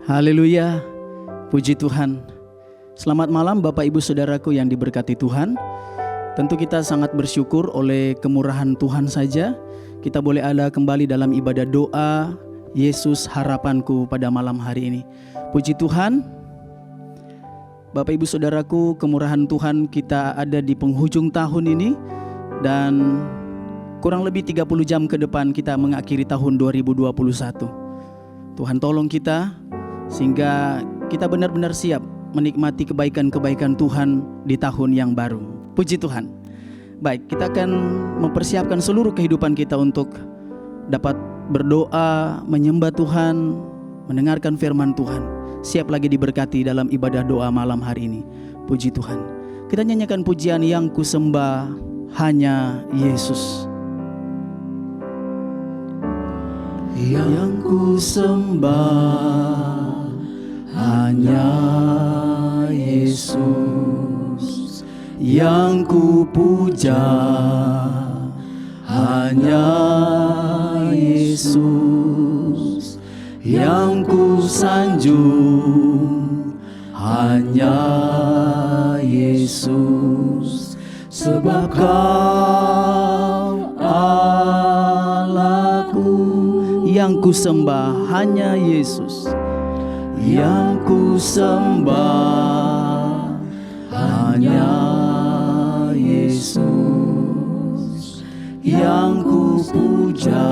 Haleluya, puji Tuhan. Selamat malam Bapak Ibu Saudaraku yang diberkati Tuhan. Tentu kita sangat bersyukur oleh kemurahan Tuhan saja kita boleh ada kembali dalam ibadah doa Yesus harapanku pada malam hari ini. Puji Tuhan. Bapak Ibu Saudaraku, kemurahan Tuhan kita ada di penghujung tahun ini dan kurang lebih 30 jam ke depan kita mengakhiri tahun 2021. Tuhan tolong kita sehingga kita benar-benar siap menikmati kebaikan-kebaikan Tuhan di tahun yang baru. Puji Tuhan. Baik, kita akan mempersiapkan seluruh kehidupan kita untuk dapat berdoa, menyembah Tuhan, mendengarkan firman Tuhan. Siap lagi diberkati dalam ibadah doa malam hari ini. Puji Tuhan. Kita nyanyikan pujian Yang Kusembah Hanya Yesus. Yang kusembah hanya Yesus, yang kupuja hanya Yesus, yang kusanjung hanya Yesus, sebab Kau Allahku. Yang kusembah hanya Yesus, yang kusembah hanya Yesus, yang kupuja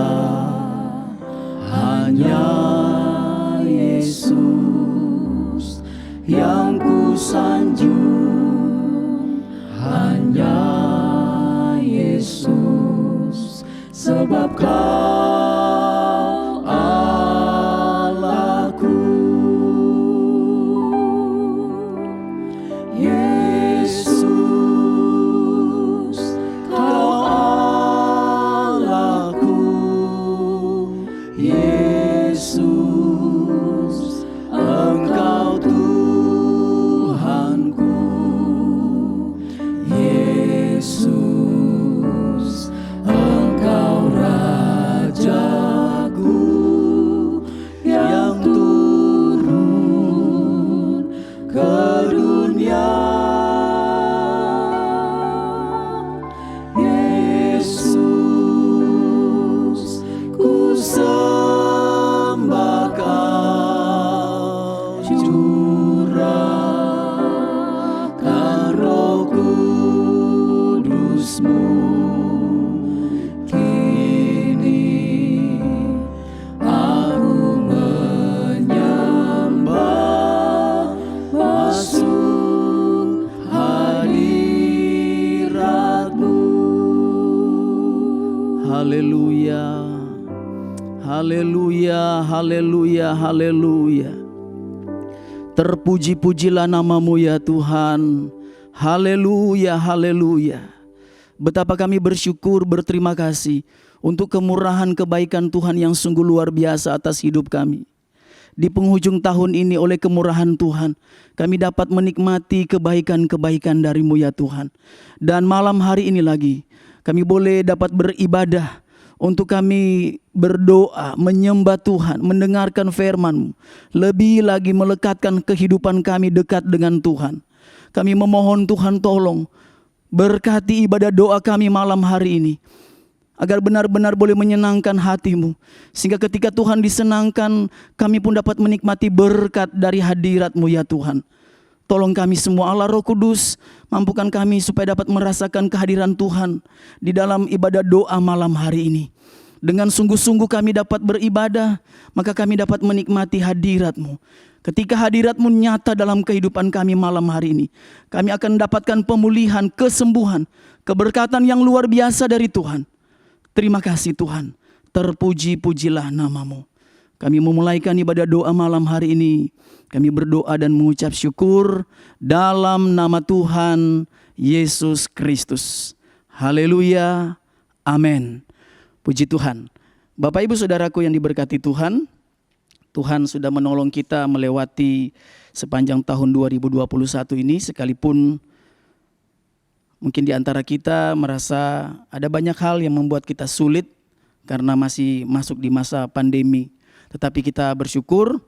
hanya Yesus, yang kusanjung hanya Yesus, sebab Kau haleluya. Terpuji-pujilah namamu ya Tuhan. Haleluya, haleluya. Betapa kami bersyukur, berterima kasih untuk kemurahan kebaikan Tuhan yang sungguh luar biasa atas hidup kami. Di penghujung tahun ini oleh kemurahan Tuhan, kami dapat menikmati kebaikan-kebaikan dari-Mu ya Tuhan. Dan malam hari ini lagi, kami boleh dapat beribadah, untuk kami berdoa, menyembah Tuhan, mendengarkan firman-Mu. Lebih lagi melekatkan kehidupan kami dekat dengan Tuhan. Kami memohon Tuhan tolong berkati ibadah doa kami malam hari ini. Agar benar-benar boleh menyenangkan hati-Mu. Sehingga ketika Tuhan disenangkan, kami pun dapat menikmati berkat dari hadirat-Mu ya Tuhan. Tolong kami semua Allah Roh Kudus, mampukan kami supaya dapat merasakan kehadiran Tuhan di dalam ibadah doa malam hari ini. Dengan sungguh-sungguh kami dapat beribadah, maka kami dapat menikmati hadirat-Mu. Ketika hadirat-Mu nyata dalam kehidupan kami malam hari ini, kami akan mendapatkan pemulihan, kesembuhan, keberkatan yang luar biasa dari Tuhan. Terima kasih Tuhan, terpuji-pujilah namamu. Kami memulaikan ibadah doa malam hari ini. Kami berdoa dan mengucap syukur dalam nama Tuhan Yesus Kristus. Haleluya, amin. Puji Tuhan. Bapak Ibu Saudaraku yang diberkati Tuhan, Tuhan sudah menolong kita melewati sepanjang tahun 2021 ini, sekalipun mungkin di antara kita merasa ada banyak hal yang membuat kita sulit karena masih masuk di masa pandemi. Tetapi kita bersyukur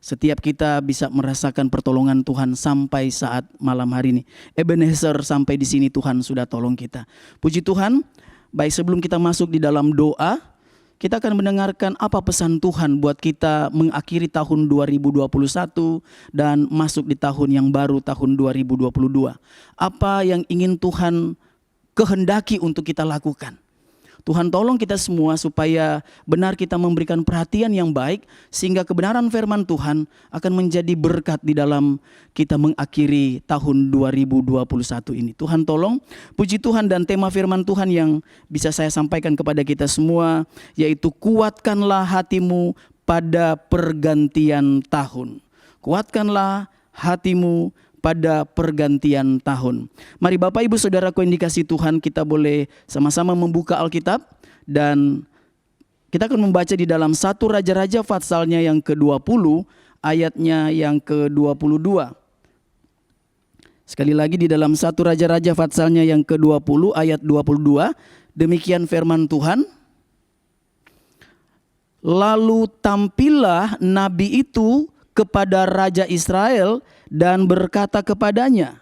setiap kita bisa merasakan pertolongan Tuhan sampai saat malam hari ini. Ebenezer, sampai di sini Tuhan sudah tolong kita. Puji Tuhan. Baik, sebelum kita masuk di dalam doa, kita akan mendengarkan apa pesan Tuhan buat kita mengakhiri tahun 2021 dan masuk di tahun yang baru, tahun 2022. Apa yang ingin Tuhan kehendaki untuk kita lakukan. Tuhan tolong kita semua supaya benar kita memberikan perhatian yang baik, sehingga kebenaran firman Tuhan akan menjadi berkat di dalam kita mengakhiri tahun 2021 ini. Tuhan tolong, puji Tuhan, dan tema firman Tuhan yang bisa saya sampaikan kepada kita semua, yaitu kuatkanlah hatimu pada pergantian tahun. Kuatkanlah hatimu pada pergantian tahun. Mari Bapak Ibu Saudaraku yang dikasihi Tuhan, kita boleh sama-sama membuka Alkitab dan kita akan membaca di dalam 1 Raja-Raja Fatsalnya yang ke-20, ayatnya yang ke-22. Sekali lagi di dalam 1 Raja-Raja Fatsalnya yang ke-20 ayat 22, demikian firman Tuhan. Lalu tampillah nabi itu kepada Raja Israel dan berkata kepadanya,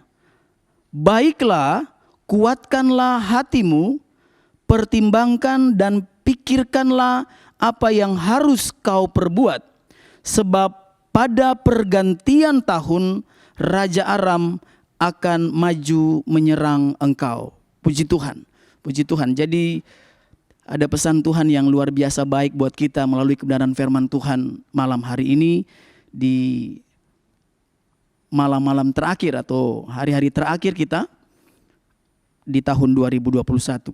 baiklah, kuatkanlah hatimu, pertimbangkan dan pikirkanlah apa yang harus kau perbuat. Sebab pada pergantian tahun Raja Aram akan maju menyerang engkau. Puji Tuhan, puji Tuhan. Jadi ada pesan Tuhan yang luar biasa baik buat kita melalui kebenaran firman Tuhan malam hari ini, di malam-malam terakhir atau hari-hari terakhir kita di tahun 2021.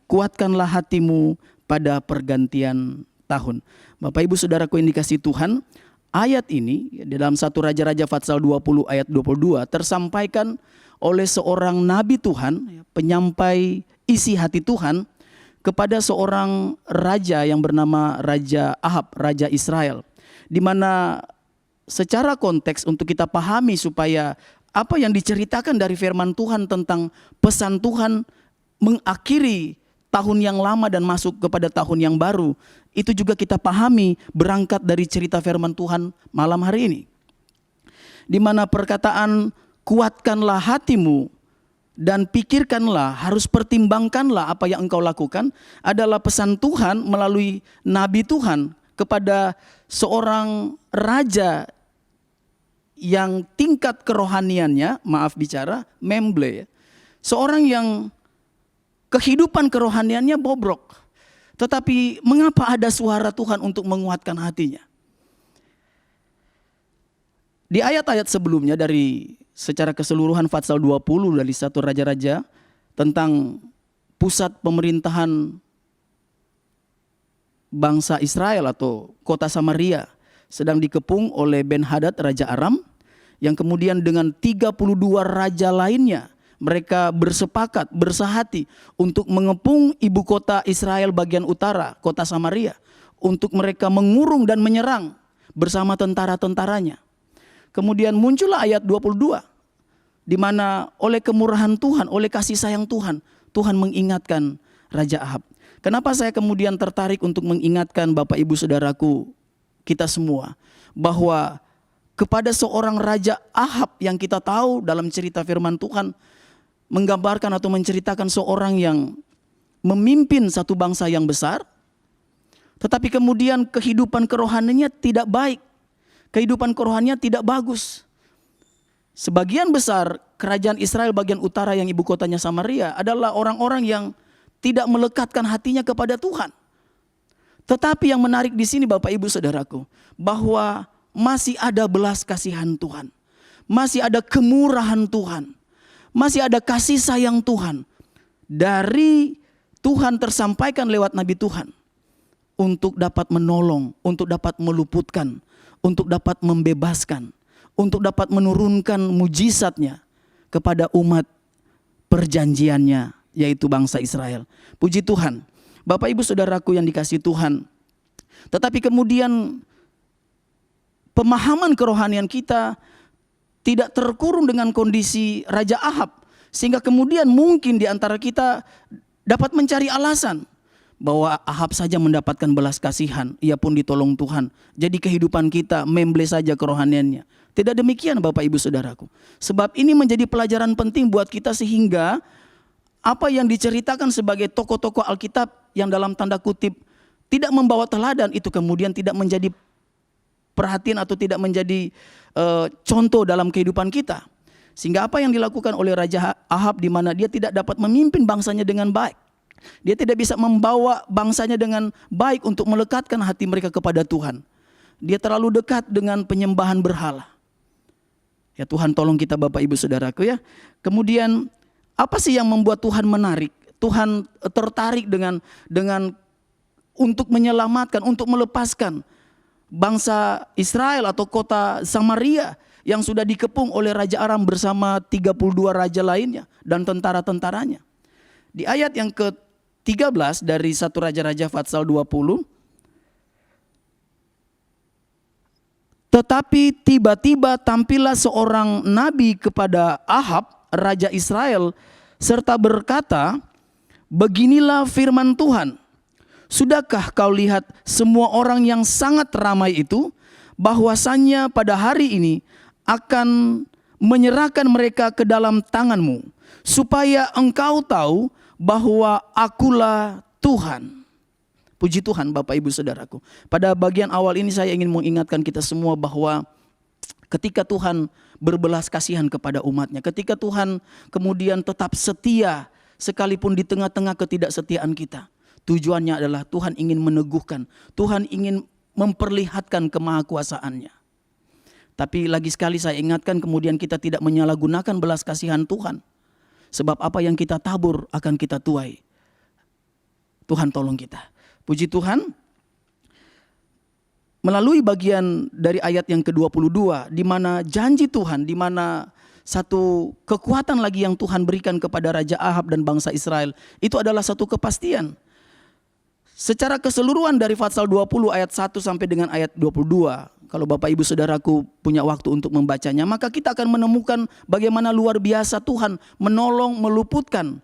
Kuatkanlah hatimu pada pergantian tahun. Bapak Ibu Saudaraku yang dikasihi Tuhan, ayat ini di dalam 1 Raja-Raja Fatsal 20 ayat 22 tersampaikan oleh seorang nabi Tuhan, penyampai isi hati Tuhan kepada seorang raja yang bernama Raja Ahab, Raja Israel, di mana secara konteks untuk kita pahami supaya apa yang diceritakan dari firman Tuhan tentang pesan Tuhan mengakhiri tahun yang lama dan masuk kepada tahun yang baru, itu juga kita pahami berangkat dari cerita firman Tuhan malam hari ini. Di mana perkataan kuatkanlah hatimu dan pikirkanlah, harus pertimbangkanlah apa yang engkau lakukan, adalah pesan Tuhan melalui nabi Tuhan kepada seorang raja yang tingkat kerohaniannya, maaf bicara, memble, seorang yang kehidupan kerohaniannya bobrok. Tetapi mengapa ada suara Tuhan untuk menguatkan hatinya? Di ayat-ayat sebelumnya dari secara keseluruhan Fatsal 20 dari 1 Raja-Raja tentang pusat pemerintahan bangsa Israel atau kota Samaria sedang dikepung oleh Ben-Hadad Raja Aram, yang kemudian dengan 32 raja lainnya mereka bersepakat, bersahati untuk mengepung ibu kota Israel bagian utara, kota Samaria, untuk mereka mengurung dan menyerang bersama tentara-tentaranya. Kemudian muncullah ayat 22, di mana oleh kemurahan Tuhan, oleh kasih sayang Tuhan, Tuhan mengingatkan Raja Ahab. Kenapa saya kemudian tertarik untuk mengingatkan Bapak Ibu Saudaraku, kita semua, bahwa kepada seorang Raja Ahab yang kita tahu dalam cerita firman Tuhan menggambarkan atau menceritakan seorang yang memimpin satu bangsa yang besar, tetapi kemudian kehidupan kerohaniannya tidak baik, kehidupan kerohaniannya tidak bagus. Sebagian besar kerajaan Israel bagian utara yang ibu kotanya Samaria adalah orang-orang yang tidak melekatkan hatinya kepada Tuhan. Tetapi yang menarik di sini Bapak Ibu Saudaraku, bahwa masih ada belas kasihan Tuhan, masih ada kemurahan Tuhan, masih ada kasih sayang Tuhan dari Tuhan tersampaikan lewat nabi Tuhan untuk dapat menolong, untuk dapat meluputkan, untuk dapat membebaskan, untuk dapat menurunkan mujizatnya kepada umat perjanjiannya, yaitu bangsa Israel. Puji Tuhan. Bapak Ibu Saudaraku yang dikasihi Tuhan, tetapi kemudian pemahaman kerohanian kita tidak terkurung dengan kondisi Raja Ahab, sehingga kemudian mungkin di antara kita dapat mencari alasan bahwa Ahab saja mendapatkan belas kasihan, ia pun ditolong Tuhan. Jadi kehidupan kita memble saja kerohaniannya. Tidak demikian Bapak Ibu Saudaraku. Sebab ini menjadi pelajaran penting buat kita sehingga apa yang diceritakan sebagai tokoh-tokoh Alkitab yang dalam tanda kutip tidak membawa teladan itu kemudian tidak menjadi perhatian atau tidak menjadi contoh dalam kehidupan kita. Sehingga apa yang dilakukan oleh Raja Ahab di mana dia tidak dapat memimpin bangsanya dengan baik. Dia tidak bisa membawa bangsanya dengan baik untuk melekatkan hati mereka kepada Tuhan. Dia terlalu dekat dengan penyembahan berhala. Ya Tuhan tolong kita Bapak Ibu Saudaraku ya. Kemudian apa sih yang membuat Tuhan menarik? Tuhan tertarik dengan untuk menyelamatkan, untuk melepaskan bangsa Israel atau kota Samaria yang sudah dikepung oleh Raja Aram bersama 32 raja lainnya dan tentara-tentaranya. Di ayat yang ke-13 dari 1 Raja-Raja Fatsal 20. Tetapi tiba-tiba tampillah seorang nabi kepada Ahab, Raja Israel, serta berkata, beginilah firman Tuhan. Sudahkah kau lihat semua orang yang sangat ramai itu, bahwasannya pada hari ini akan menyerahkan mereka ke dalam tanganmu, supaya engkau tahu bahwa akulah Tuhan. Puji Tuhan Bapak Ibu Saudaraku. Pada bagian awal ini saya ingin mengingatkan kita semua bahwa ketika Tuhan berbelas kasihan kepada umatnya, ketika Tuhan kemudian tetap setia sekalipun di tengah-tengah ketidaksetiaan kita, tujuannya adalah Tuhan ingin meneguhkan, Tuhan ingin memperlihatkan kemahakuasaannya. Tapi lagi sekali saya ingatkan kemudian kita tidak menyalahgunakan belas kasihan Tuhan. Sebab apa yang kita tabur akan kita tuai. Tuhan tolong kita. Puji Tuhan. Melalui bagian dari ayat yang ke-22 di mana janji Tuhan, di mana satu kekuatan lagi yang Tuhan berikan kepada Raja Ahab dan bangsa Israel, itu adalah satu kepastian. Secara keseluruhan dari Fatsal 20 ayat 1 sampai dengan ayat 22, kalau Bapak Ibu Saudaraku punya waktu untuk membacanya, maka kita akan menemukan bagaimana luar biasa Tuhan menolong, meluputkan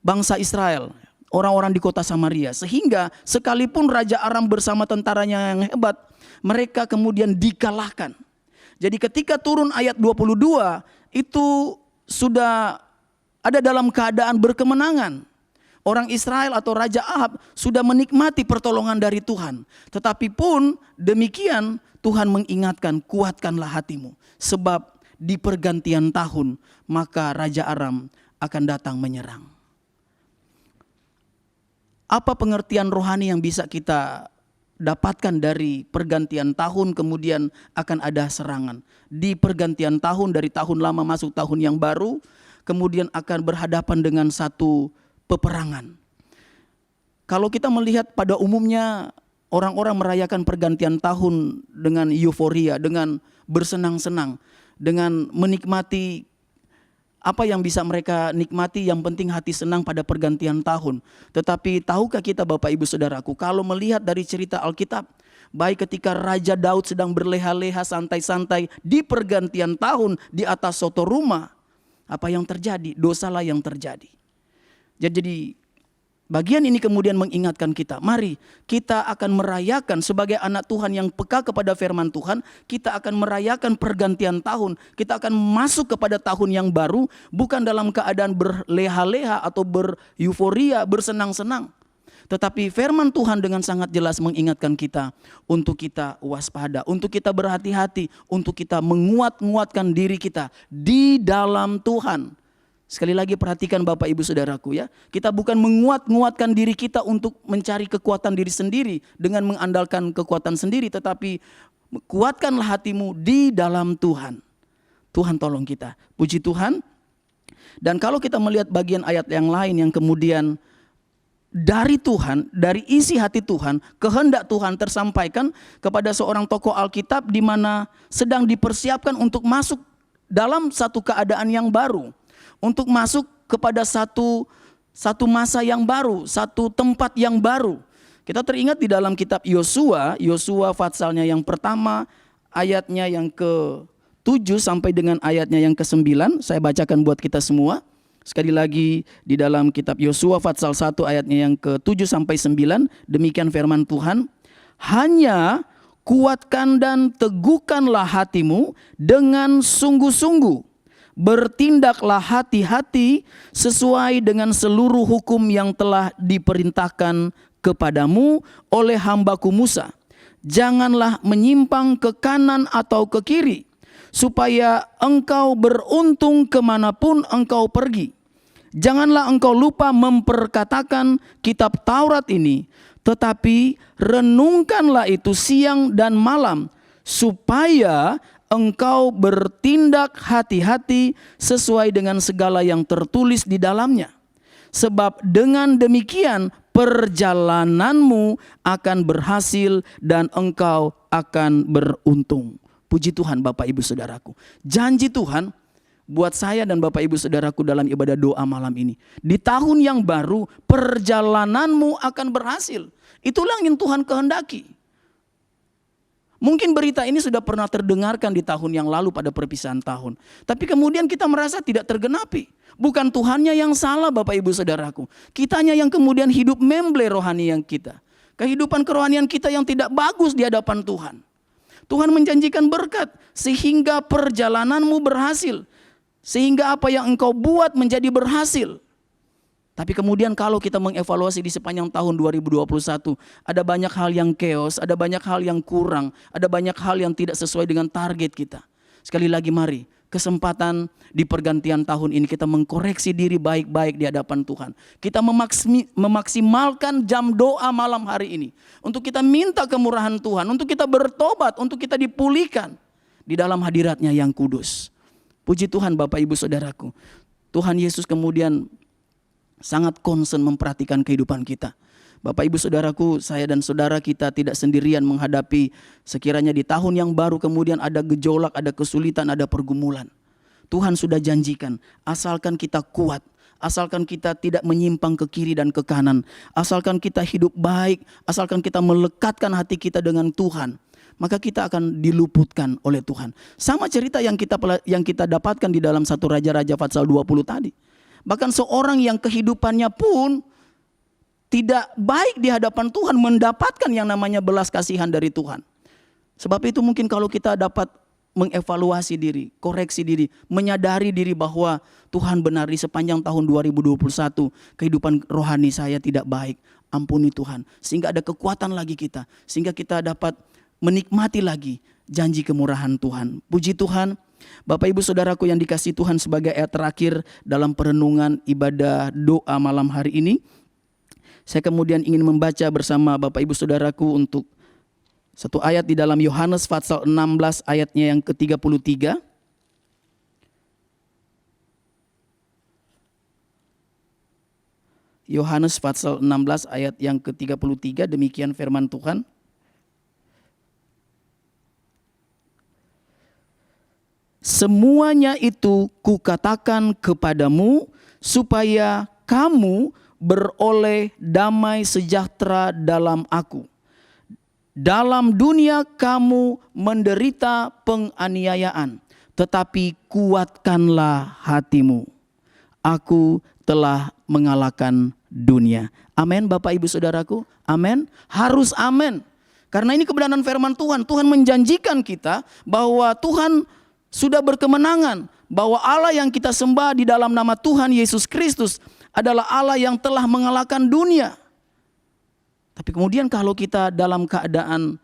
bangsa Israel, orang-orang di kota Samaria. Sehingga sekalipun Raja Aram bersama tentaranya yang hebat, mereka kemudian dikalahkan. Jadi ketika turun ayat 22, itu sudah ada dalam keadaan berkemenangan. Orang Israel atau Raja Ahab sudah menikmati pertolongan dari Tuhan. Tetapi pun demikian Tuhan mengingatkan, kuatkanlah hatimu. Sebab di pergantian tahun maka Raja Aram akan datang menyerang. Apa pengertian rohani yang bisa kita dapatkan dari pergantian tahun kemudian akan ada serangan? Di pergantian tahun dari tahun lama masuk tahun yang baru, kemudian akan berhadapan dengan satu peperangan. Kalau kita melihat pada umumnya orang-orang merayakan pergantian tahun dengan euforia, dengan bersenang-senang, dengan menikmati apa yang bisa mereka nikmati, yang penting hati senang pada pergantian tahun. Tetapi tahukah kita Bapak Ibu Saudaraku, kalau melihat dari cerita Alkitab, baik ketika Raja Daud sedang berleha-leha santai-santai di pergantian tahun di atas soto rumah, apa yang terjadi? Dosalah yang terjadi. Jadi bagian ini kemudian mengingatkan kita, mari kita akan merayakan sebagai anak Tuhan yang peka kepada firman Tuhan, kita akan merayakan pergantian tahun, kita akan masuk kepada tahun yang baru, bukan dalam keadaan berleha-leha atau beryuforia, bersenang-senang. Tetapi firman Tuhan dengan sangat jelas mengingatkan kita untuk kita waspada, untuk kita berhati-hati, untuk kita menguat-nguatkan diri kita di dalam Tuhan. Sekali lagi perhatikan Bapak Ibu Saudaraku ya. Kita bukan menguat-nguatkan diri kita untuk mencari kekuatan diri sendiri dengan mengandalkan kekuatan sendiri. Tetapi kuatkanlah hatimu di dalam Tuhan. Tuhan tolong kita. Puji Tuhan. Dan kalau kita melihat bagian ayat yang lain yang kemudian dari Tuhan, dari isi hati Tuhan, kehendak Tuhan tersampaikan kepada seorang tokoh Alkitab di mana sedang dipersiapkan untuk masuk dalam satu keadaan yang baru. Untuk masuk kepada satu masa yang baru, satu tempat yang baru. Kita teringat di dalam kitab Yosua Fatsalnya yang pertama, ayatnya yang ke-7 sampai dengan ayatnya yang ke-9. Saya bacakan buat kita semua. Sekali lagi di dalam kitab Yosua pasal 1 ayatnya yang ke-7 sampai 9, demikian firman Tuhan, hanya kuatkan dan teguhkanlah hatimu dengan sungguh-sungguh. Bertindaklah hati-hati sesuai dengan seluruh hukum yang telah diperintahkan kepadamu oleh hambaku Musa. Janganlah menyimpang ke kanan atau ke kiri, supaya engkau beruntung kemanapun engkau pergi. Janganlah engkau lupa memperkatakan kitab Taurat ini, tetapi renungkanlah itu siang dan malam, supaya engkau bertindak hati-hati sesuai dengan segala yang tertulis di dalamnya. Sebab dengan demikian perjalananmu akan berhasil dan engkau akan beruntung. Puji Tuhan Bapak Ibu Saudaraku. Janji Tuhan buat saya dan Bapak Ibu Saudaraku dalam ibadah doa malam ini. Di tahun yang baru perjalananmu akan berhasil. Itulah yang Tuhan kehendaki. Mungkin berita ini sudah pernah terdengarkan di tahun yang lalu pada perpisahan tahun. Tapi kemudian kita merasa tidak tergenapi. Bukan Tuhannya yang salah Bapak Ibu Saudaraku. Kitanya yang kemudian hidup memble rohani yang kita. Kehidupan kerohanian kita yang tidak bagus di hadapan Tuhan. Tuhan menjanjikan berkat sehingga perjalananmu berhasil. Sehingga apa yang engkau buat menjadi berhasil. Tapi kemudian kalau kita mengevaluasi di sepanjang tahun 2021, ada banyak hal yang chaos, ada banyak hal yang kurang, ada banyak hal yang tidak sesuai dengan target kita. Sekali lagi mari, kesempatan di pergantian tahun ini kita mengkoreksi diri baik-baik di hadapan Tuhan. Kita memaksimalkan jam doa malam hari ini. Untuk kita minta kemurahan Tuhan, untuk kita bertobat, untuk kita dipulihkan di dalam hadiratnya yang kudus. Puji Tuhan Bapak Ibu Saudaraku. Tuhan Yesus kemudian sangat concern memperhatikan kehidupan kita. Bapak Ibu Saudaraku, saya dan saudara kita tidak sendirian menghadapi sekiranya di tahun yang baru kemudian ada gejolak, ada kesulitan, ada pergumulan. Tuhan sudah janjikan, asalkan kita kuat, asalkan kita tidak menyimpang ke kiri dan ke kanan, asalkan kita hidup baik, asalkan kita melekatkan hati kita dengan Tuhan, maka kita akan diluputkan oleh Tuhan. Sama cerita yang kita dapatkan di dalam 1 Raja-Raja pasal 20 tadi. Bahkan seorang yang kehidupannya pun tidak baik di hadapan Tuhan mendapatkan yang namanya belas kasihan dari Tuhan. Sebab itu mungkin kalau kita dapat mengevaluasi diri, koreksi diri, menyadari diri bahwa Tuhan benar di sepanjang tahun 2021 kehidupan rohani saya tidak baik. Ampuni Tuhan. Sehingga ada kekuatan lagi kita. Sehingga kita dapat menikmati lagi janji kemurahan Tuhan. Puji Tuhan. Bapak Ibu Saudaraku yang dikasihi Tuhan, sebagai ayat terakhir dalam perenungan ibadah doa malam hari ini, saya kemudian ingin membaca bersama Bapak Ibu Saudaraku untuk satu ayat di dalam Yohanes pasal 16 ayatnya yang ke-33. Yohanes pasal 16 ayat yang ke-33, demikian firman Tuhan. Semuanya itu kukatakan kepadamu supaya kamu beroleh damai sejahtera dalam aku. Dalam dunia kamu menderita penganiayaan, tetapi kuatkanlah hatimu. Aku telah mengalahkan dunia. Amin Bapak Ibu Saudaraku. Amin. Harus amin. Karena ini kebenaran firman Tuhan. Tuhan menjanjikan kita bahwa Tuhan sudah berkemenangan, bahwa Allah yang kita sembah di dalam nama Tuhan Yesus Kristus adalah Allah yang telah mengalahkan dunia. Tapi kemudian kalau kita dalam keadaan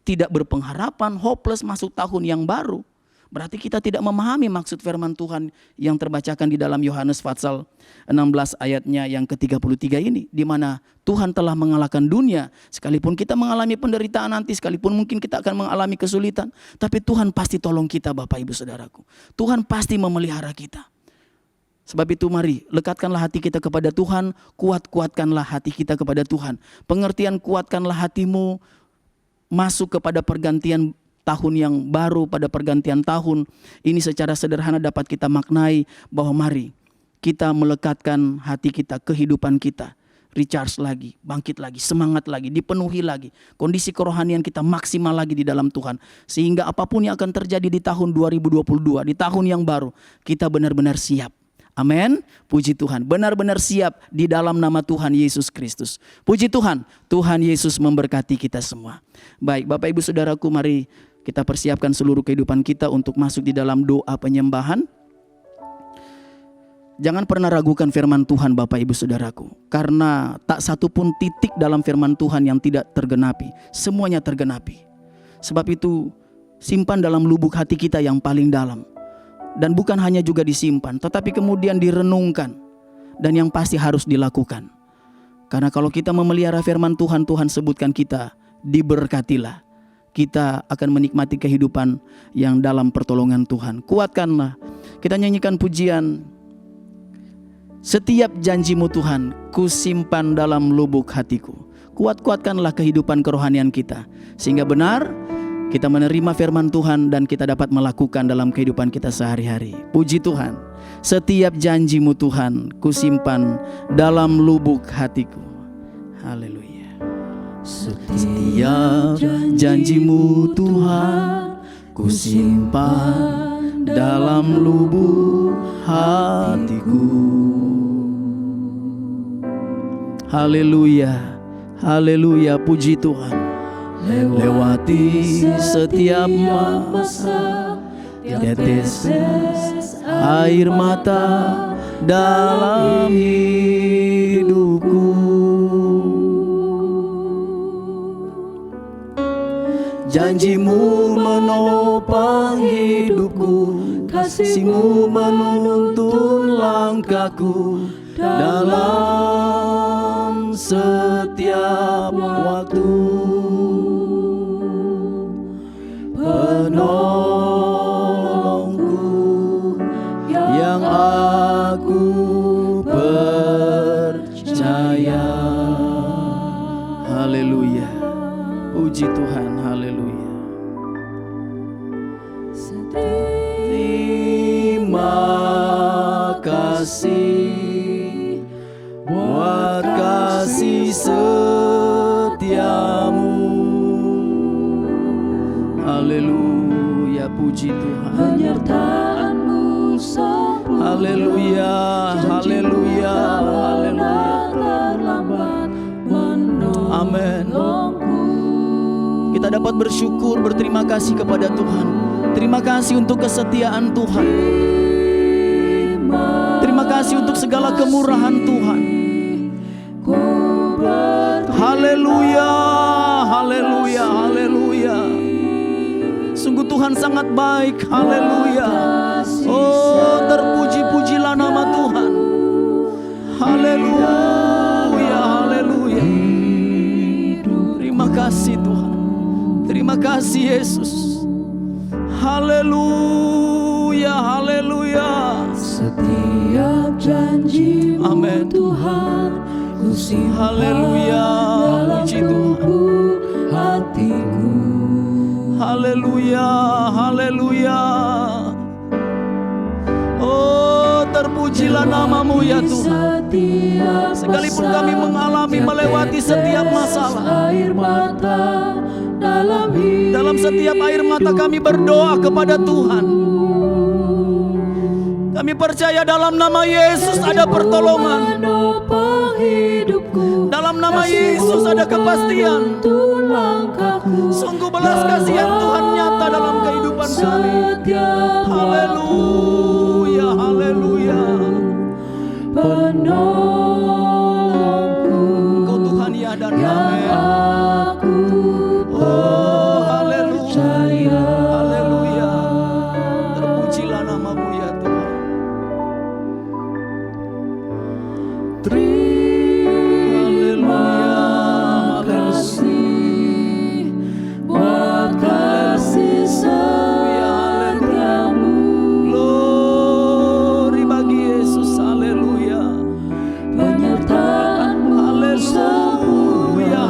tidak berpengharapan, hopeless masuk tahun yang baru, berarti kita tidak memahami maksud firman Tuhan yang terbacakan di dalam Yohanes pasal 16 ayatnya yang ke-33 ini, di mana Tuhan telah mengalahkan dunia. Sekalipun kita mengalami penderitaan nanti, sekalipun mungkin kita akan mengalami kesulitan, tapi Tuhan pasti tolong kita Bapak Ibu Saudaraku. Tuhan pasti memelihara kita. Sebab itu mari lekatkanlah hati kita kepada Tuhan, kuatkanlah hati kita kepada Tuhan. Pengertian kuatkanlah hatimu masuk kepada pergantian tahun yang baru, pada pergantian tahun ini secara sederhana dapat kita maknai bahwa mari kita melekatkan hati kita, kehidupan kita, recharge lagi, bangkit lagi, semangat lagi, dipenuhi lagi, kondisi kerohanian kita maksimal lagi di dalam Tuhan, sehingga apapun yang akan terjadi di tahun 2022, di tahun yang baru, kita benar-benar siap. Amin. Puji Tuhan. Benar-benar siap di dalam nama Tuhan Yesus Kristus. Puji Tuhan. Tuhan Yesus memberkati kita semua. Baik, Bapak Ibu Saudaraku, mari kita persiapkan seluruh kehidupan kita untuk masuk di dalam doa penyembahan. Jangan pernah ragukan firman Tuhan Bapak Ibu Saudaraku. Karena tak satu pun titik dalam firman Tuhan yang tidak tergenapi. Semuanya tergenapi. Sebab itu simpan dalam lubuk hati kita yang paling dalam. Dan bukan hanya juga disimpan, tetapi kemudian direnungkan. Dan yang pasti harus dilakukan. Karena kalau kita memelihara firman Tuhan, Tuhan sebutkan kita diberkatilah. Kita akan menikmati kehidupan yang dalam pertolongan Tuhan. Kuatkanlah. Kita nyanyikan pujian. Setiap janjimu Tuhan, ku simpan dalam lubuk hatiku. Kuatkanlah kehidupan kerohanian kita. Sehingga benar kita menerima firman Tuhan dan kita dapat melakukan dalam kehidupan kita sehari-hari. Puji Tuhan. Setiap janjimu Tuhan, ku simpan dalam lubuk hatiku. Haleluya. Setiap janjimu Tuhan, ku simpan dalam lubuk hatiku. Haleluya. Haleluya. Puji Tuhan. Lewati setiap masa, tetes air mata dalam hidupku. Janjimu menopang hidupku, kasihmu menuntun langkahku dalam setiap waktu. Penolongku yang aku percaya. Haleluya. Puji Tuhan. Haleluya. Terima kasih buat kasih setiamu. Haleluya, puji Tuhan. Penyertaan-Mu sempurna. Haleluya, haleluya, haleluya. Amin. Kita dapat bersyukur, berterima kasih kepada Tuhan. Terima kasih untuk kesetiaan Tuhan. Terima kasih untuk segala kemurahan Tuhan. Haleluya, haleluya, haleluya. Sungguh Tuhan sangat baik. Haleluya. Oh, terpuji-pujilah nama Tuhan. Haleluya, haleluya. Terima kasih Tuhan. Terima kasih Yesus. Haleluya, haleluya. Setiap janji-Mu Amin. Tuhan, ku simpan Haleluya, dalam puji Tuhan. lubuk hatiku. Haleluya, haleluya. Oh, terpujilah nama-Mu ya Tuhan. Sekalipun kami mengalami melewati setiap masalah, air mata dalam setiap air mata kami berdoa kepada Tuhan. Kami percaya dalam nama Yesus ada pertolongan. Dalam nama Yesus ada kepastian. Sungguh belas kasihan Tuhan nyata dalam kehidupan kami. Haleluya, haleluya. Engkau Tuhan ya dan amin. Oh, haleluya, haleluya. Terpujilah nama-Mu ya Tuhan. Terima kasih buat kasih setiamu. Glory bagi Yesus, haleluya. Penyertaan-Mu Haleluya,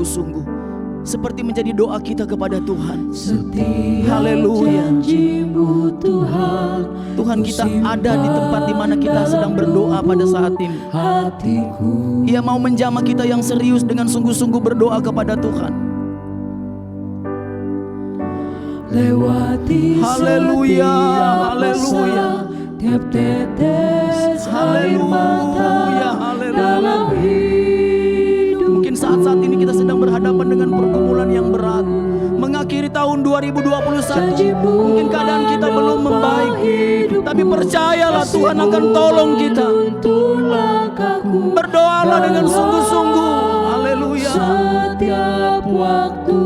sungguh-sungguh. Seperti menjadi doa kita kepada Tuhan. Setiap Haleluya. janji-Mu Tuhan, Tuhan, kita ada di tempat di mana kita sedang berdoa pada saat ini. hatiku. Ia mau menjamah kita yang serius dengan sungguh-sungguh berdoa kepada Tuhan. Lewati Haleluya, setiap haleluya. masa, tiap tetes air mata dalam hidup. Mungkin saat-saat ini kita sedang berhadapan dengan pergumulan yang berat. Mengakhiri tahun 2021, mungkin keadaan kita belum membaik, tapi percayalah Tuhan akan tolong kita. Berdoalah dengan sungguh-sungguh. Haleluya. Setiap waktu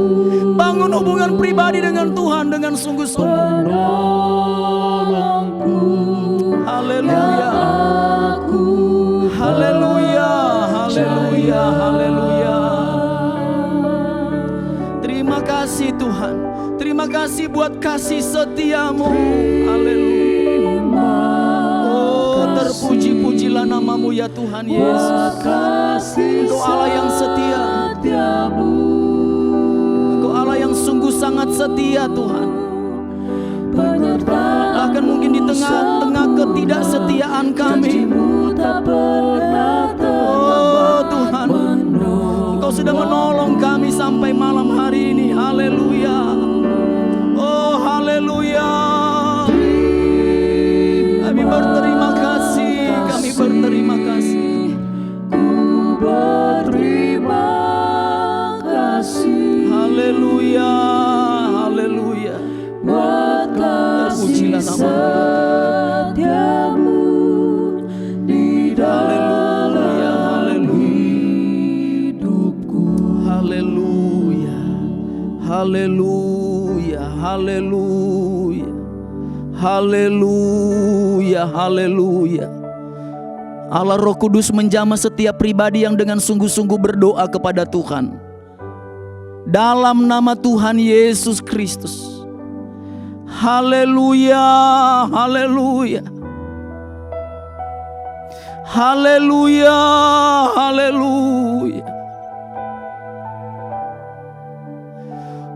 Bangun hubungan pribadi dengan Tuhan dengan sungguh-sungguh. penolongku, Haleluya. aku Haleluya. Haleluya. Haleluya. Terima kasih Tuhan. Terima kasih buat kasih setiamu. Haleluya. Oh, terpuji-pujilah namamu ya Tuhan Yesus. Engkau Allah yang setia. Engkau Allah yang sungguh sangat setia Tuhan. Bahkan mungkin di tengah-tengah ketidaksetiaan kami, oh Tuhan, Engkau sudah menolong kami sampai malam hari ini. Haleluya. Oh haleluya. Kami berterima kasih. Kami berterima kasih. berterima kasih Haleluya. Haleluya. buat kasih Terpujilah nama setiamu di dalam hidupku. Haleluya. Haleluya. Haleluya. Haleluya. Haleluya. Allah Roh Kudus menjamah setiap pribadi yang dengan sungguh-sungguh berdoa kepada Tuhan. Dalam nama Tuhan Yesus Kristus. Haleluya. Haleluya. Haleluya. Haleluya.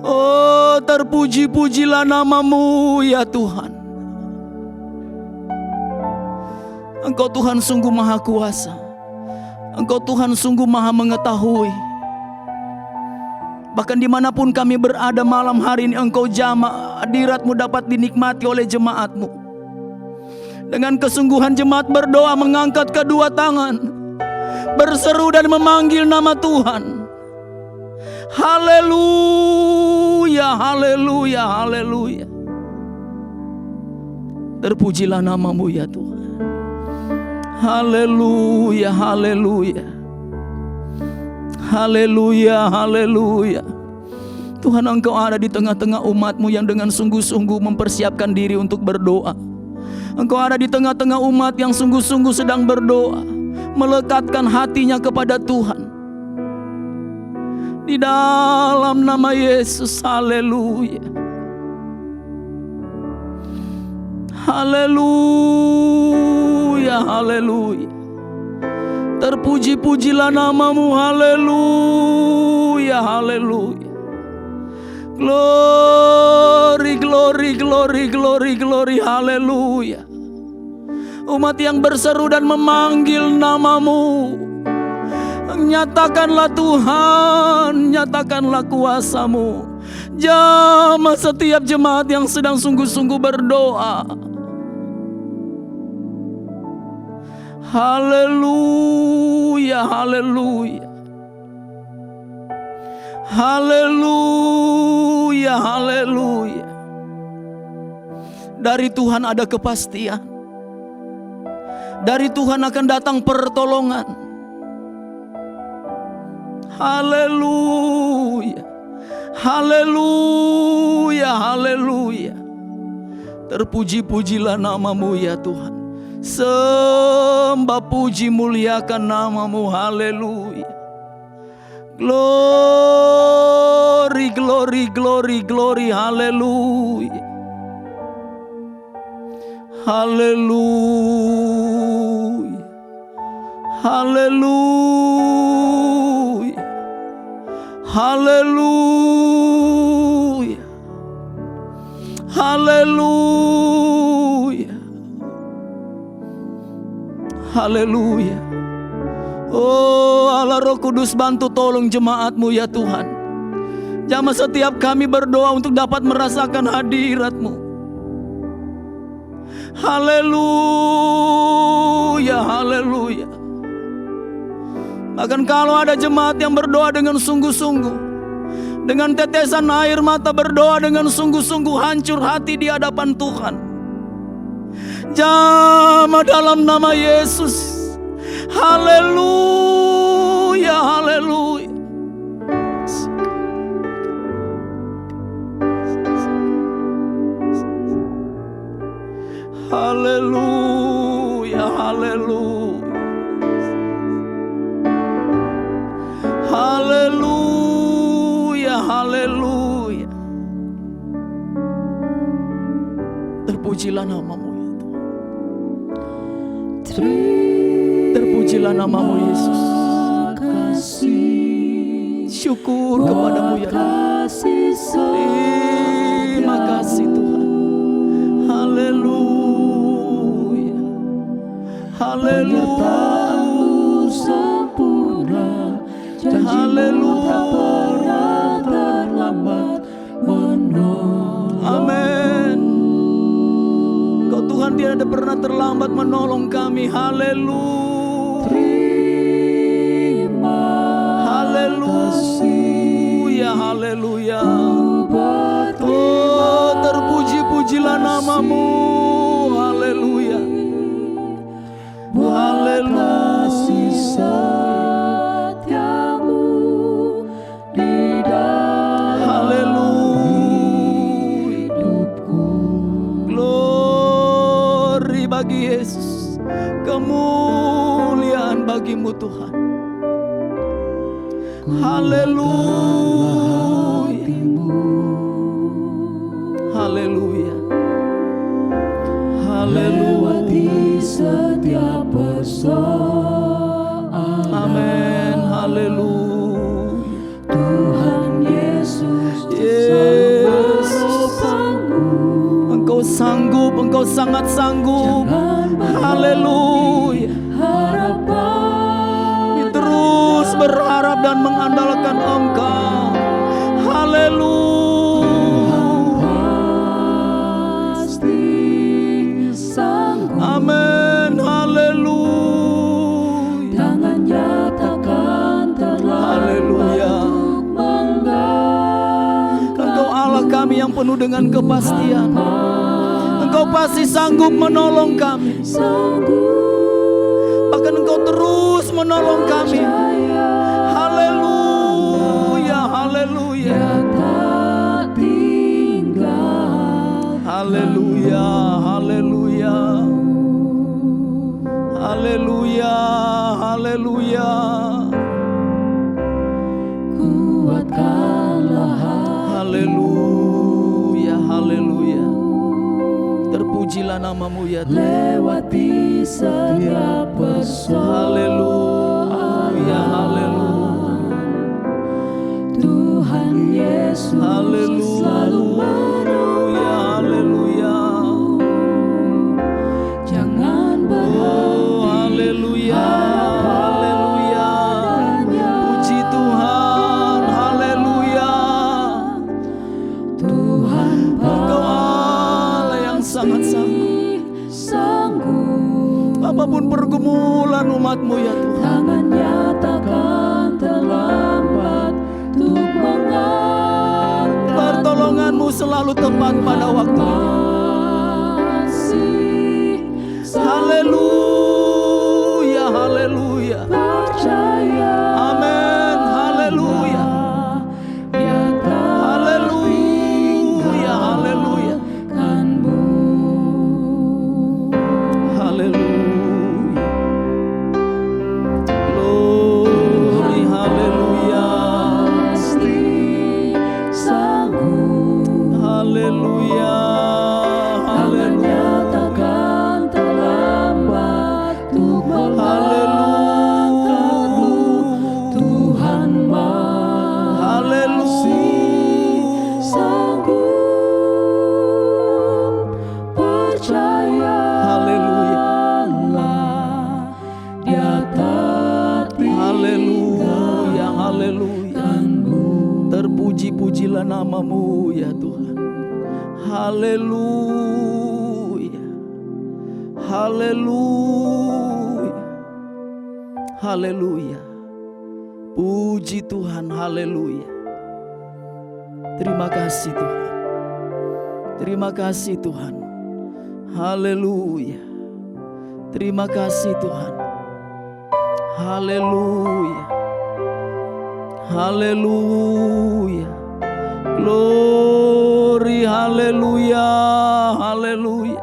Oh, terpuji-pujilah namamu ya Tuhan. Engkau Tuhan sungguh maha kuasa. Engkau Tuhan sungguh maha mengetahui. Bahkan dimanapun kami berada malam hari ini, Engkau jamah, hadirat-Mu dapat dinikmati oleh jemaat-Mu. Dengan kesungguhan jemaat berdoa mengangkat kedua tangan, berseru dan memanggil nama Tuhan. Haleluya, haleluya, haleluya. Terpujilah namamu ya Tuhan. Haleluya, haleluya. Haleluya, haleluya. Tuhan, Engkau ada di tengah-tengah umat-Mu yang dengan sungguh-sungguh mempersiapkan diri untuk berdoa. Engkau ada di tengah-tengah umat yang sungguh-sungguh sedang berdoa, melekatkan hatinya kepada Tuhan. Di dalam nama Yesus, haleluya. Haleluya, haleluya. Terpuji-pujilah namamu, haleluya, haleluya. Glory, glory, glory, glory, glory, haleluya. Umat yang berseru dan memanggil namamu, nyatakanlah Tuhan, nyatakanlah kuasa-Mu. Jamah setiap jemaat yang sedang sungguh-sungguh berdoa. Haleluya, haleluya. Haleluya, haleluya. Dari Tuhan ada kepastian. Dari Tuhan akan datang pertolongan. Haleluya. Haleluya, haleluya. Terpuji-pujilah namamu ya Tuhan. Sembah puji muliakan namamu, haleluya. Glory, glory, glory, glory, haleluya. Haleluya. Haleluya. Haleluya. Haleluya. Haleluya. Oh Allah Roh Kudus, bantu tolong jemaat-Mu ya Tuhan. Jamah setiap kami berdoa untuk dapat merasakan hadirat-Mu. Haleluya, haleluya. Bahkan kalau ada jemaat yang berdoa dengan sungguh-sungguh, dengan tetesan air mata berdoa dengan sungguh-sungguh, hancur hati di hadapan Tuhan, jamah dalam nama Yesus. Haleluya, haleluya. Haleluya, haleluya. Haleluya, haleluya. Terpujilah nama-Mu ya Tuhan. Terpujilah nama-Mu Yesus. Syukur kepadamu ya Tuhan. Terima kasih Tuhan. Haleluya. Haleluya. Sempurna, janji-Mu tak pernah terlambat menolong. Amin. Kau Tuhan tidak pernah terlambat menolong kami. Haleluya. Terima Haleluya, haleluya. berterima Oh, terpuji-pujilah nama-Mu. Haleluya. kasih setiamu di dalam Haleluya. hidupku. Glory bagi Yesus. Kemuliaan bagi-Mu Tuhan. Haleluya. Haleluya. Haleluya. Lewati setiap persoalan, Amin. Haleluya. Tuhan Yesus Yes. menopangmu. Engkau sanggup, Engkau sangat sanggup. Jangan Haleluya. harapan Terus berharap dan mengandalkan Engkau. Haleluya. pasti sanggup. Amin. Haleluya. Tangannya takkan terlambat Haleluya. untuk mengangkat. Engkau Allah kami yang penuh dengan kepastian. Engkau pasti sanggup menolong kami. Sanggup Bahkan Engkau terus menolong kami. percaya Haleluya, haleluya. tak tinggal. Haleluya, haleluya. Haleluya, haleluya. Kuatkanlah Haleluya, haleluya. Terpujilah nama-Mu ya Tuhan. lewati setiap persoalan. Haleluya, haleluya. Tuhan Yesus Haleluya, selalu menolong. haleluya. Jangan Oh, berhenti. haleluya, haleluya. Puji Tuhan, haleluya. Tuhan Engkau Allah yang sangat sanggup. sanggup. Apapun pergumulan umat-Mu ya Tuhan. Tangannya takkan terlambat untuk mengangkat. Pertolongan-Mu selalu tepat pada waktunya. Kasih Haleluya, haleluya. percaya. Amin, haleluya. Dia tak Haleluya, haleluya. tinggalkanmu. Haleluya. Glory, haleluya. Pasti sanggup. Haleluya, Tangannya haleluya. takkan terlambat untuk mengangkatmu. Haleluya. Tuhan mau. Haleluya. Haleluya. Haleluya. Haleluya. Puji Tuhan, haleluya. Terima kasih Tuhan. Terima kasih Tuhan. Haleluya. Terima kasih Tuhan. Haleluya. Haleluya. Glory, haleluya. Haleluya.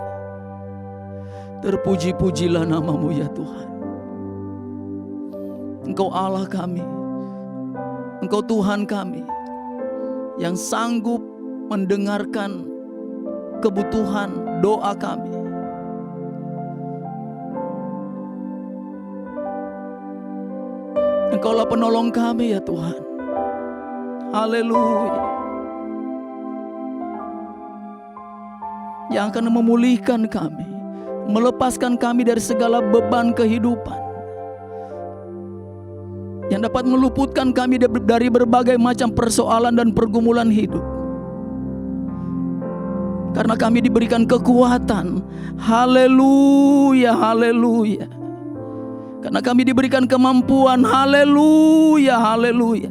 Terpuji-pujilah namamu ya Tuhan. Engkau Allah kami. Engkau Tuhan kami yang sanggup mendengarkan kebutuhan doa kami. Engkaulah penolong kami ya Tuhan. Haleluya. Yang akan memulihkan kami, melepaskan kami dari segala beban kehidupan, yang dapat meluputkan kami dari berbagai macam persoalan dan pergumulan hidup. Karena kami diberikan kekuatan. Haleluya, haleluya. Karena kami diberikan kemampuan. Haleluya, haleluya.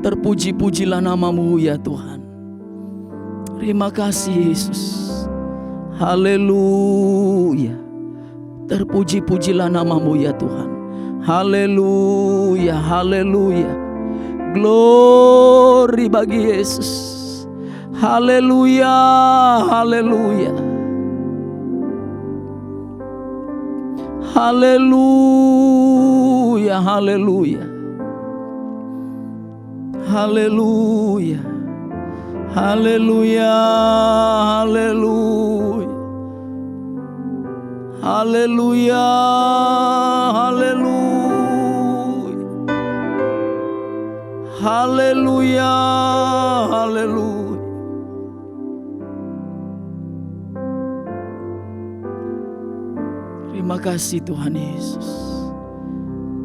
Terpuji-pujilah namamu ya Tuhan. Terima kasih Yesus. Haleluya. Terpuji-pujilah namamu ya Tuhan. Haleluya, haleluya. Glory bagi Yesus. Haleluya, haleluya. Haleluya, haleluya. Haleluya. Haleluya, haleluya. Haleluya, haleluya. Haleluya, haleluya. Terima kasih Tuhan Yesus.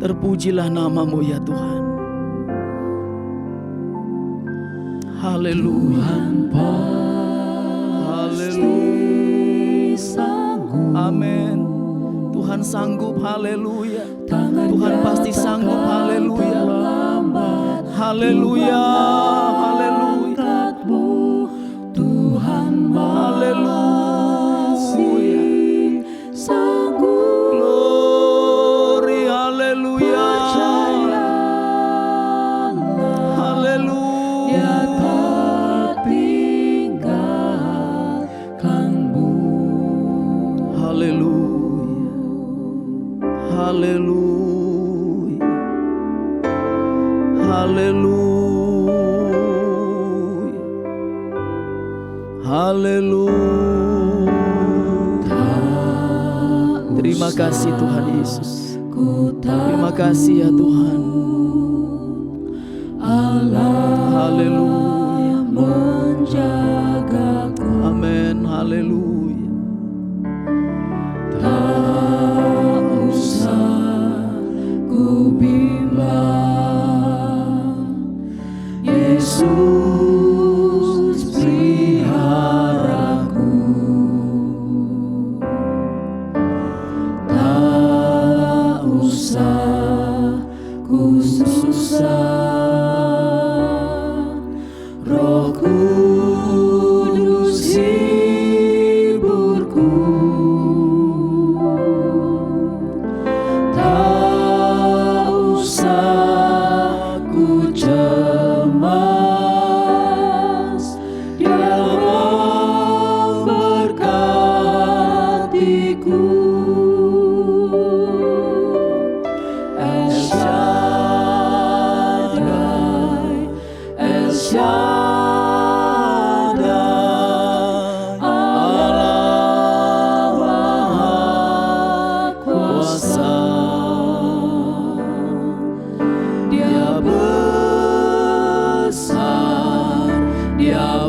Terpujilah namamu ya Tuhan. Haleluya. Haleluya. Amin. Tuhan sanggup. Haleluya. Tuhan pasti sanggup. Haleluya. Haleluya. Haleluya. Tuhan Haleluya. Glory, haleluya. Haleluya. Haleluya. Haleluya. Haleluya. Haleluya. Terima kasih Tuhan Yesus. Terima kasih ya Tuhan. Haleluya. menjagaku. Amin. Haleluya. Tak usah ku bimbang, Yesus peliharaku. Tak usah ku susah, Roh Kudus hiburku. Tak usah ku cemas, Dia memberkatiku. El Shaddai, El Shaddai, Allah Maha Kuasa. Dia besar, Dia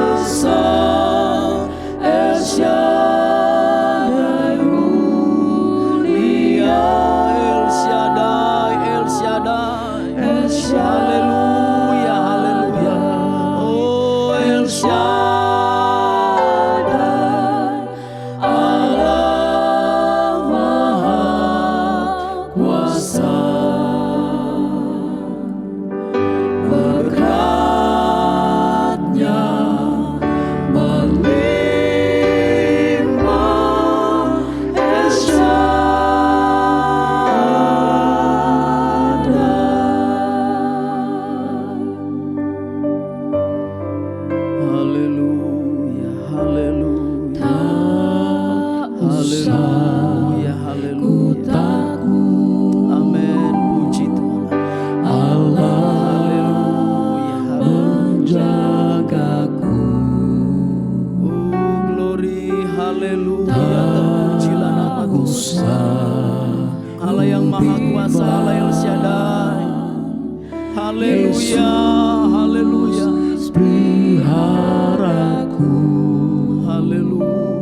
besar. El Shaddai mulia, El Shaddai, El Shaddai. El Shaddai. Haleluya, haleluya. Oh, Haleluya, haleluya. Tak usah Haleluya, ku haleluya. takut, Amin, puji Tuhan. Allah Haleluya, haleluya. menjagaku. Oh, glory, haleluya. Terpujilah nama Tuhan. Allah yang maha kuasa, Allah El Shaddai. Haleluya, haleluya. Peliharaku, Haleluya.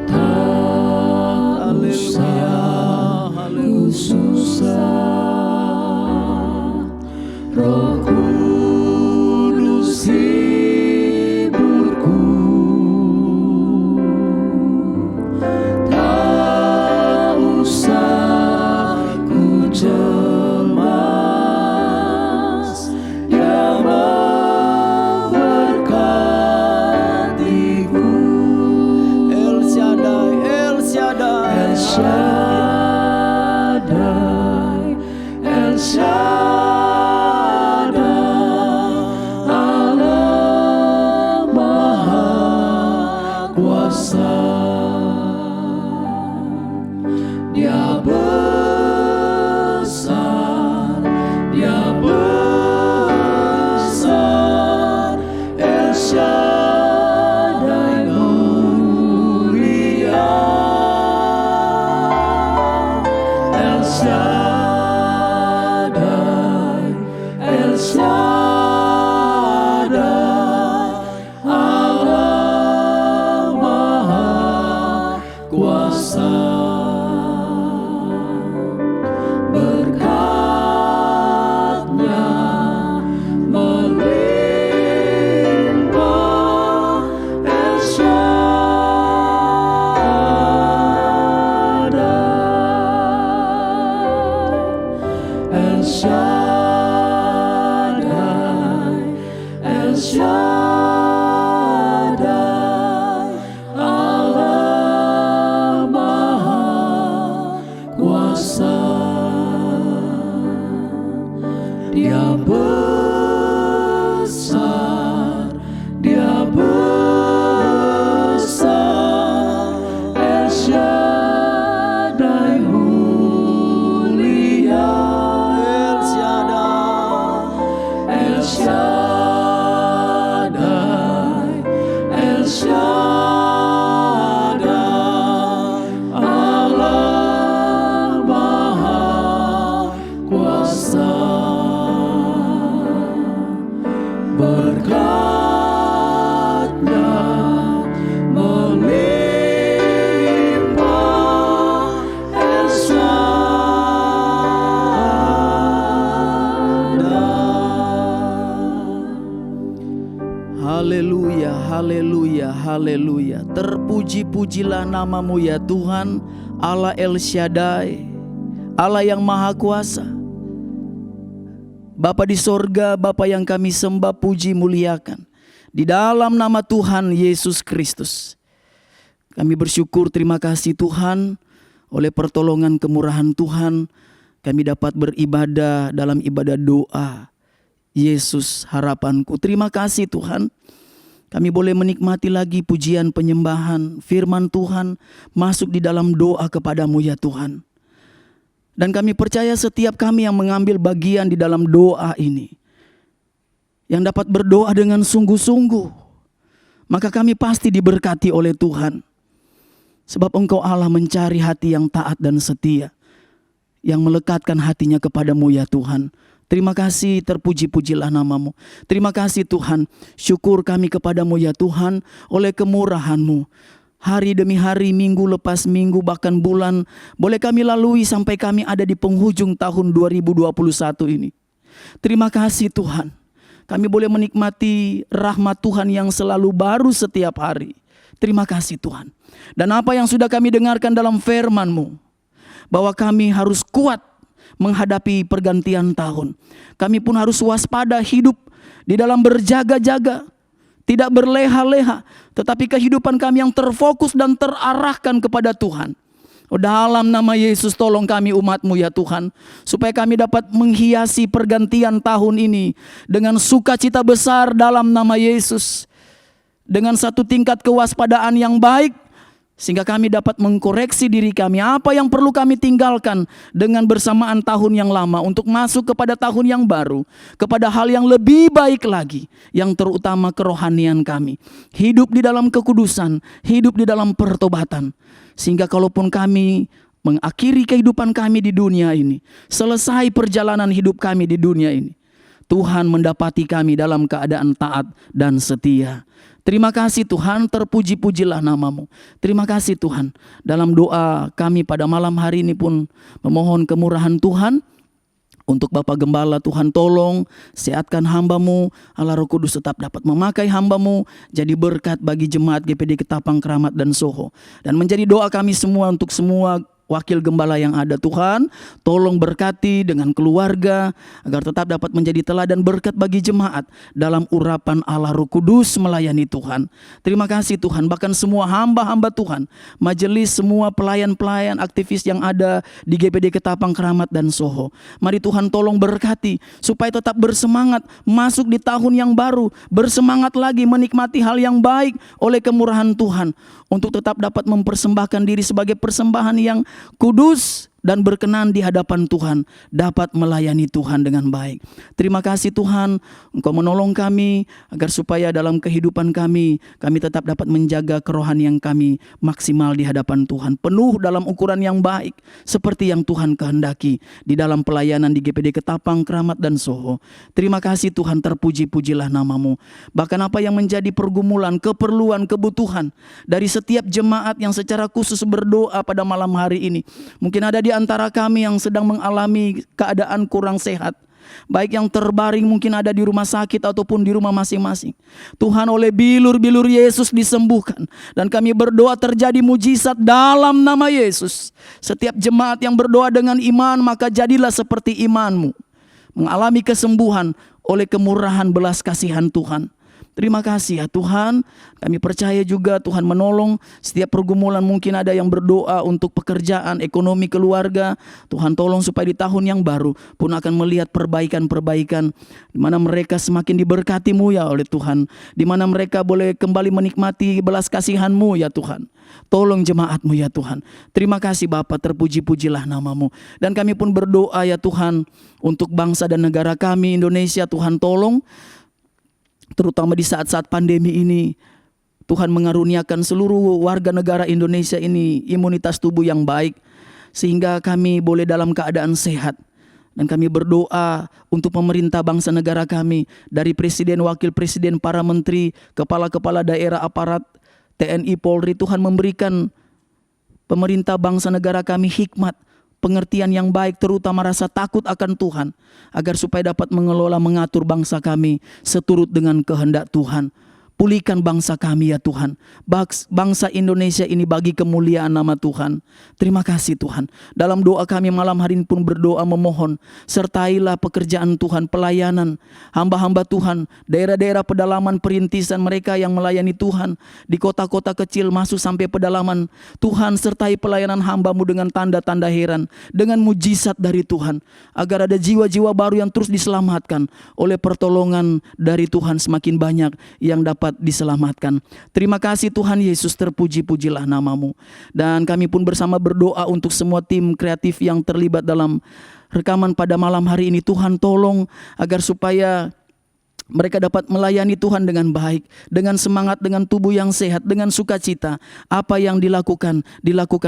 tak Haleluya, usah ku haleluya. susah. Roh Kudus hiburku, tak usah ku cemas. Dia memberkatiku. El Shaddai, El Shaddai, El Shaddai, El Shaddai, Allah Maha Kuasa. Dia besar, Dia besar, El Shaddai mulia, El Shaddai, El Shaddai, Allah Maha Kuasa. Berkatnya melimpah, El Shaddai, El Shaddai, El Shaddai, Allah Maha Kuasa. Dia besar, Dia besar, El Shaddai mulia, El Shaddai. El Shaddai, El Shaddai, Allah Maha Kuasa. Berkatnya melimpah, El Shaddai. Haleluya, haleluya, haleluya. Terpuji-pujilah namamu ya Tuhan, Allah El Shaddai, Allah yang maha kuasa. Bapa di sorga, Bapa yang kami sembah, puji, muliakan. Di dalam nama Tuhan Yesus Kristus. Kami bersyukur, terima kasih Tuhan, oleh pertolongan kemurahan Tuhan, kami dapat beribadah dalam ibadah doa. Yesus harapanku. Terima kasih Tuhan. Kami boleh menikmati lagi pujian penyembahan, firman Tuhan masuk di dalam doa kepadamu ya Tuhan. Dan kami percaya setiap kami yang mengambil bagian di dalam doa ini, yang dapat berdoa dengan sungguh-sungguh, maka kami pasti diberkati oleh Tuhan. Sebab Engkau Allah mencari hati yang taat dan setia, yang melekatkan hatinya kepadamu ya Tuhan. Terima kasih, terpuji-pujilah namamu. Terima kasih Tuhan, syukur kami kepadamu ya Tuhan, oleh kemurahan-Mu. Hari demi hari, minggu lepas minggu, bahkan bulan, boleh kami lalui sampai kami ada di penghujung tahun 2021 ini. Terima kasih Tuhan, kami boleh menikmati rahmat Tuhan yang selalu baru setiap hari. Terima kasih Tuhan. Dan apa yang sudah kami dengarkan dalam firman-Mu, bahwa kami harus kuat menghadapi pergantian tahun. Kami pun harus waspada, hidup di dalam berjaga-jaga, tidak berleha-leha, tetapi kehidupan kami yang terfokus dan terarahkan kepada Tuhan Dalam nama Yesus tolong kami umat-Mu ya Tuhan. Supaya kami dapat menghiasi pergantian tahun ini dengan sukacita besar dalam nama Yesus. Dengan satu tingkat kewaspadaan yang baik. Sehingga kami dapat mengkoreksi diri kami. Apa yang perlu kami tinggalkan dengan bersamaan tahun yang lama. Untuk masuk kepada tahun yang baru. Kepada hal yang lebih baik lagi. Yang terutama kerohanian kami. Hidup di dalam kekudusan. Hidup di dalam pertobatan. Sehingga kalaupun kami mengakhiri kehidupan kami di dunia ini. Selesai perjalanan hidup kami di dunia ini. Tuhan mendapati kami dalam keadaan taat dan setia. Terima kasih Tuhan, terpuji-pujilah nama-Mu. Terima kasih Tuhan. Dalam doa kami pada malam hari ini pun memohon kemurahan Tuhan. Untuk Bapak Gembala, Tuhan tolong sehatkan hamba-Mu. Allah Roh Kudus tetap dapat memakai hamba-Mu. Jadi berkat bagi jemaat GPD Ketapang, Keramat dan Soho. Dan menjadi doa kami semua untuk semua wakil gembala yang ada. Tuhan tolong berkati dengan keluarga agar tetap dapat menjadi teladan berkat bagi jemaat dalam urapan Allah Roh Kudus melayani Tuhan. Terima kasih Tuhan, bahkan semua hamba-hamba Tuhan, majelis, semua pelayan-pelayan aktivis yang ada di GPD Ketapang, Keramat dan Soho. Mari Tuhan tolong berkati supaya tetap bersemangat masuk di tahun yang baru, bersemangat lagi menikmati hal yang baik oleh kemurahan Tuhan, untuk tetap dapat mempersembahkan diri sebagai persembahan yang kudus dan berkenan di hadapan Tuhan, dapat melayani Tuhan dengan baik. Terima kasih Tuhan, Engkau menolong kami agar supaya dalam kehidupan kami tetap dapat menjaga kerohanian kami maksimal di hadapan Tuhan, penuh dalam ukuran yang baik seperti yang Tuhan kehendaki di dalam pelayanan di GPD Ketapang, Keramat dan Soho. Terima kasih Tuhan, terpuji-pujilah nama-Mu. Bahkan apa yang menjadi pergumulan, keperluan, kebutuhan dari setiap jemaat yang secara khusus berdoa pada malam hari ini. Mungkin ada di antara kami yang sedang mengalami keadaan kurang sehat, baik yang terbaring mungkin ada di rumah sakit ataupun di rumah masing-masing. Tuhan, oleh bilur-bilur Yesus disembuhkan, dan kami berdoa terjadi mujizat dalam nama Yesus. Setiap jemaat yang berdoa dengan iman, maka jadilah seperti iman-Mu, mengalami kesembuhan oleh kemurahan belas kasihan Tuhan. Terima kasih ya Tuhan, kami percaya juga Tuhan menolong setiap pergumulan. Mungkin ada yang berdoa untuk pekerjaan, ekonomi, keluarga. Tuhan tolong supaya di tahun yang baru pun akan melihat perbaikan-perbaikan, di mana mereka semakin diberkati-Mu ya oleh Tuhan, di mana mereka boleh kembali menikmati belas kasihan-Mu ya Tuhan. Tolong jemaat-Mu ya Tuhan. Terima kasih Bapa, terpuji-pujilah nama-Mu. Dan kami pun berdoa ya Tuhan untuk bangsa dan negara kami Indonesia. Tuhan tolong, terutama di saat-saat pandemi ini, Tuhan mengaruniakan seluruh warga negara Indonesia ini imunitas tubuh yang baik, sehingga kami boleh dalam keadaan sehat. Dan kami berdoa untuk pemerintah bangsa negara kami, dari Presiden, Wakil Presiden, para menteri, kepala-kepala daerah, aparat TNI, Polri. Tuhan memberikan pemerintah bangsa negara kami hikmat, pengertian yang baik, terutama rasa takut akan Tuhan, agar supaya dapat mengelola, mengatur bangsa kami seturut dengan kehendak Tuhan. Pulihkan bangsa kami ya Tuhan. Bangsa Indonesia ini bagi kemuliaan nama Tuhan. Terima kasih Tuhan. Dalam doa kami malam hari ini pun berdoa memohon, sertailah pekerjaan Tuhan, pelayanan hamba-hamba Tuhan, daerah-daerah pedalaman perintisan mereka yang melayani Tuhan, di kota-kota kecil masuk sampai pedalaman. Tuhan, sertai pelayanan hamba-Mu dengan tanda-tanda heran, dengan mujizat dari Tuhan, agar ada jiwa-jiwa baru yang terus diselamatkan oleh pertolongan dari Tuhan, semakin banyak yang dapat diselamatkan. Terima kasih Tuhan Yesus, terpuji-pujilah nama-Mu. Dan kami pun bersama berdoa untuk semua tim kreatif yang terlibat dalam rekaman pada malam hari ini. Tuhan tolong agar supaya mereka dapat melayani Tuhan dengan baik, dengan semangat, dengan tubuh yang sehat, dengan sukacita. Apa yang dilakukan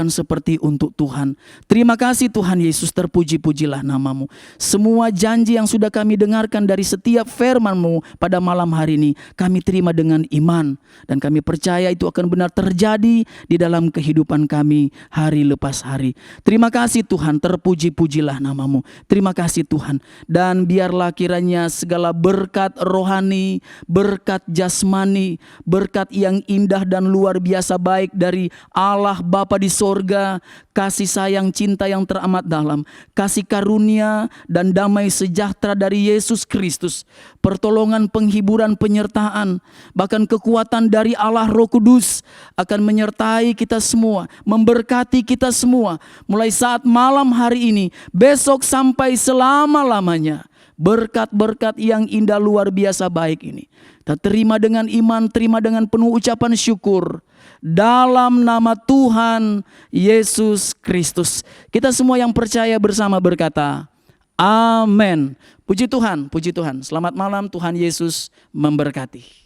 seperti untuk Tuhan. Terima kasih Tuhan Yesus, terpuji-pujilah nama-Mu. Semua janji yang sudah kami dengarkan dari setiap firman-Mu pada malam hari ini, kami terima dengan iman. Dan kami percaya itu akan benar terjadi di dalam kehidupan kami hari lepas hari. Terima kasih Tuhan, terpuji-pujilah nama-Mu. Terima kasih Tuhan. Dan biarlah kiranya segala berkat rohani, berkat jasmani, berkat yang indah dan luar biasa baik dari Allah Bapa di sorga, kasih sayang cinta yang teramat dalam, kasih karunia dan damai sejahtera dari Yesus Kristus, pertolongan, penghiburan, penyertaan, bahkan kekuatan dari Allah Roh Kudus akan menyertai kita semua, memberkati kita semua, mulai saat malam hari ini, besok sampai selama-lamanya. Berkat-berkat yang indah luar biasa baik ini kita terima dengan iman, terima dengan penuh ucapan syukur dalam nama Tuhan Yesus Kristus. Kita semua yang percaya bersama berkata amin. Puji Tuhan, puji Tuhan. Selamat malam, Tuhan Yesus memberkati.